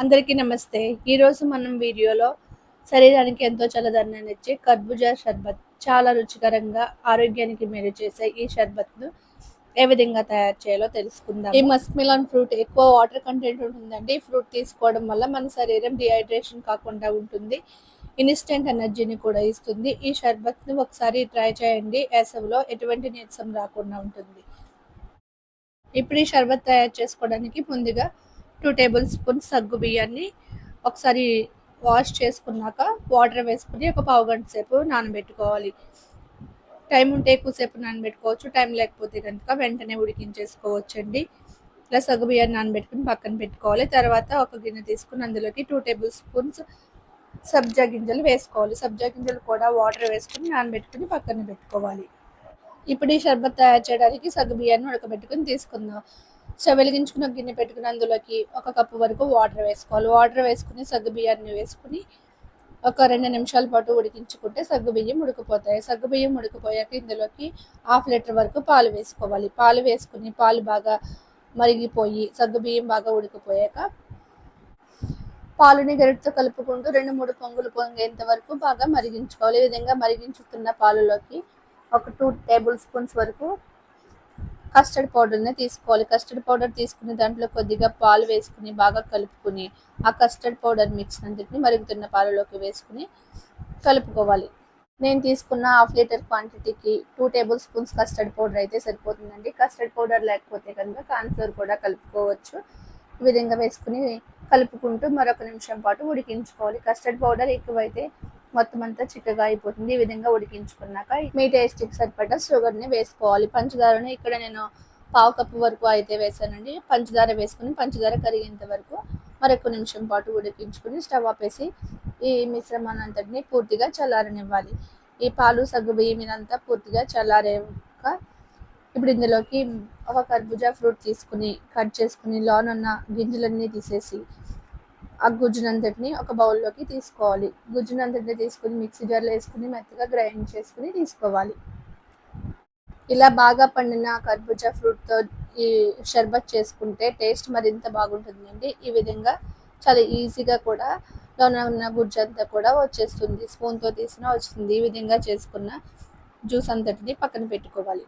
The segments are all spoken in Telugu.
అందరికీ నమస్తే. ఈరోజు మనం వీడియోలో శరీరానికి ఎంతో చల్లదనాన్నిచ్చే కర్బూజా షర్బత్ చాలా రుచికరంగా ఆరోగ్యానికి మేలు చేసే ఈ షర్బత్‌ను ఏ విధంగా తయారు చేయాలో తెలుసుకుందాం. ఈ మస్క్ మిలన్ ఫ్రూట్ ఎక్కువ వాటర్ కంటెంట్ ఉంటుందండి. ఈ ఫ్రూట్ తీసుకోవడం వల్ల మన శరీరం డిహైడ్రేషన్ కాకుండా ఉంటుంది. ఇన్‌స్టంట్ ఎనర్జీని కూడా ఇస్తుంది. ఈ షర్బత్‌ను ఒకసారి ట్రై చేయండి. వేసవిలో ఎటువంటి నీరసం రాకుండా ఉంటుంది. ఇప్పుడు ఈ షర్బత్ తయారు చేసుకోవడానికి ముందుగా 2 టేబుల్ స్పూన్స్ సగ్గు బియ్యాన్ని ఒకసారి వాష్ చేసుకున్నాక వాటర్ వేసుకుని ఒక పావు గంట సేపు నానబెట్టుకోవాలి. టైం ఉంటే ఎక్కువసేపు నానబెట్టుకోవచ్చు. టైం లేకపోతే కనుక వెంటనే ఉడికించేసుకోవచ్చండి. ఇలా సగ్గు బియ్యాన్ని నానబెట్టుకుని పక్కన పెట్టుకోవాలి. తర్వాత ఒక గిన్నె తీసుకుని అందులోకి 2 టేబుల్ స్పూన్స్ సబ్జా గింజలు వేసుకోవాలి. సబ్జా గింజలు కూడా వాటర్ వేసుకుని నానబెట్టుకుని పక్కన పెట్టుకోవాలి. ఇప్పుడు ఈ షర్బత్ తయారు చేయడానికి సగ్గు బియ్యాన్ని ఉడకబెట్టుకుని తీసుకుందాం. స్టవ్ వెలిగించుకుని ఒక గిన్నె పెట్టుకుని అందులోకి 1 కప్పు వరకు వాటర్ వేసుకోవాలి. వాటర్ వేసుకుని సగ్గు బియ్యాన్ని వేసుకుని ఒక 2 నిమిషాల పాటు ఉడికించుకుంటే సగ్గు బియ్యం ఉడికిపోతాయి. సగ్గు బియ్యం ఉడికిపోయాక ఇందులోకి 1/2 లీటర్ వరకు పాలు వేసుకోవాలి. పాలు వేసుకుని పాలు బాగా మరిగిపోయి సగ్గు బియ్యం బాగా ఉడికిపోయాక పాలని గరిటెతో కలుపుకుంటూ 2-3 పొంగులు పొంగేంత వరకు బాగా మరిగించుకోవాలి. ఈ విధంగా మరిగించుతున్న పాలలోకి ఒక 2 టేబుల్ స్పూన్స్ వరకు కస్టర్డ్ పౌడర్ని తీసుకోవాలి. కస్టర్డ్ పౌడర్ తీసుకుని దాంట్లో కొద్దిగా పాలు వేసుకుని బాగా కలుపుకుని ఆ కస్టర్డ్ పౌడర్ మిక్స్ అంతటిని మరుగుతున్న పాలలోకి వేసుకుని కలుపుకోవాలి. నేను తీసుకున్న 1/2 లీటర్ క్వాంటిటీకి 2 టేబుల్ స్పూన్స్ కస్టర్డ్ పౌడర్ అయితే సరిపోతుందండి. కస్టర్డ్ పౌడర్ లేకపోతే కనుక కార్న్‌ఫ్లోర్ కూడా కలుపుకోవచ్చు. ఈ విధంగా వేసుకుని కలుపుకుంటూ మరొక నిమిషం పాటు ఉడికించుకోవాలి. కస్టర్డ్ పౌడర్ ఎక్కువైతే మొత్తం అంతా చిక్కగా అయిపోతుంది. ఈ విధంగా ఉడికించుకున్నాక మీ టేస్ట్‌కి సరిపడా షుగర్‌ని వేసుకోవాలి. పంచదారని ఇక్కడ నేను పావు కప్పు వరకు అయితే వేసానండి. పంచదార వేసుకుని పంచదార కరిగేంత వరకు మరొక నిమిషం పాటు ఉడికించుకుని స్టవ్ ఆపేసి ఈ మిశ్రమాన్ని అంతటిని పూర్తిగా చల్లారనివ్వాలి. ఈ పాలు సగ్గు బియ్యం ఇదంతా పూర్తిగా చల్లారాక ఇప్పుడు ఇందులోకి ఒక కర్బూజా ఫ్రూట్ తీసుకుని కట్ చేసుకుని లోనున్న గింజలన్నీ తీసేసి ఆ గుజ్జునంతటిని ఒక బౌల్లోకి తీసుకోవాలి. గుజ్జునంతటిని తీసుకుని మిక్సీ జార్లో వేసుకుని మెత్తగా గ్రైండ్ చేసుకుని తీసుకోవాలి. ఇలా బాగా పండిన కర్బూజా ఫ్రూట్తో ఈ షర్బత్ చేసుకుంటే టేస్ట్ మరింత బాగుంటుందండి. ఈ విధంగా చాలా ఈజీగా కూడా లోన ఉన్న గుజ్జు అంతా కూడా వచ్చేస్తుంది. స్పూన్తో తీసినా వస్తుంది. ఈ విధంగా చేసుకున్న జ్యూస్ అంతటిని పక్కన పెట్టుకోవాలి.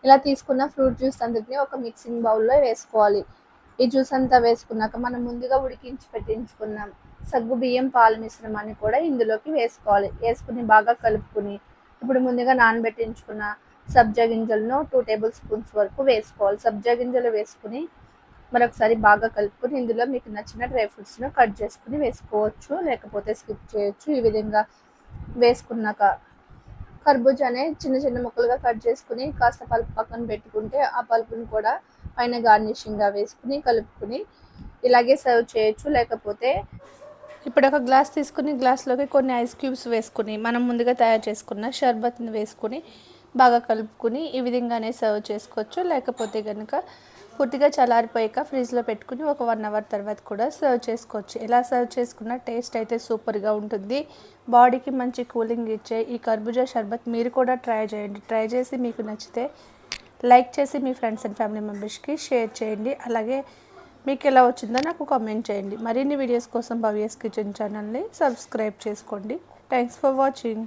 ఇలా తీసుకున్న ఫ్రూట్ జ్యూస్ అంతటిని ఒక మిక్సింగ్ బౌల్లో వేసుకోవాలి. ఈ జ్యూస్ అంతా వేసుకున్నాక మనం ముందుగా ఉడికించి పెట్టించుకున్నాం సగ్గు బియ్యం పాల మిశ్రమాన్ని కూడా ఇందులోకి వేసుకోవాలి. వేసుకుని బాగా కలుపుకుని ఇప్పుడు ముందుగా నానబెట్టించుకున్న సబ్జా గింజలను 2 టేబుల్ స్పూన్స్ వరకు వేసుకోవాలి. సబ్జా గింజలు వేసుకుని మరొకసారి బాగా కలుపుకొని ఇందులో మీకు నచ్చిన డ్రై ఫ్రూట్స్ను కట్ చేసుకుని వేసుకోవచ్చు, లేకపోతే స్కిప్ చేయొచ్చు. ఈ విధంగా వేసుకున్నాక కర్బూజానే చిన్న చిన్న ముక్కలుగా కట్ చేసుకుని కాస్త పల్పు పక్కన పెట్టుకుంటే ఆ పల్పుని కూడా పైన గార్నిషింగ్గా వేసుకుని కలుపుకుని ఇలాగే సర్వ్ చేయొచ్చు. లేకపోతే ఇప్పుడు ఒక గ్లాస్ తీసుకుని గ్లాస్లోకి కొన్ని ఐస్ క్యూబ్స్ వేసుకుని మనం ముందుగా తయారు చేసుకున్న షర్బత్ని వేసుకుని బాగా కలుపుకుని ఈ విధంగానే సర్వ్ చేసుకోవచ్చు. లేకపోతే కనుక పూర్తిగా చల్లారిపోయాక ఫ్రిడ్జ్లో పెట్టుకుని ఒక 1 అవర్ తర్వాత కూడా సర్వ్ చేసుకోవచ్చు. ఎలా సర్వ్ చేసుకున్న టేస్ట్ అయితే సూపర్గా ఉంటుంది. బాడీకి మంచి కూలింగ్ ఇచ్చే ఈ కర్బూజా షర్బత్ మీరు కూడా ట్రై చేయండి. ట్రై చేసి మీకు నచ్చితే లైక్ చేసి మీ ఫ్రెండ్స్ అండ్ ఫ్యామిలీ మెంబర్స్కి షేర్ చేయండి. అలాగే మీకు ఎలా వచ్చిందో నాకు కామెంట్ చేయండి. మరిన్ని వీడియోస్ కోసం భవ్యస్ కిచెన్ ఛానల్ని సబ్స్క్రైబ్ చేసుకోండి. Thanks for watching.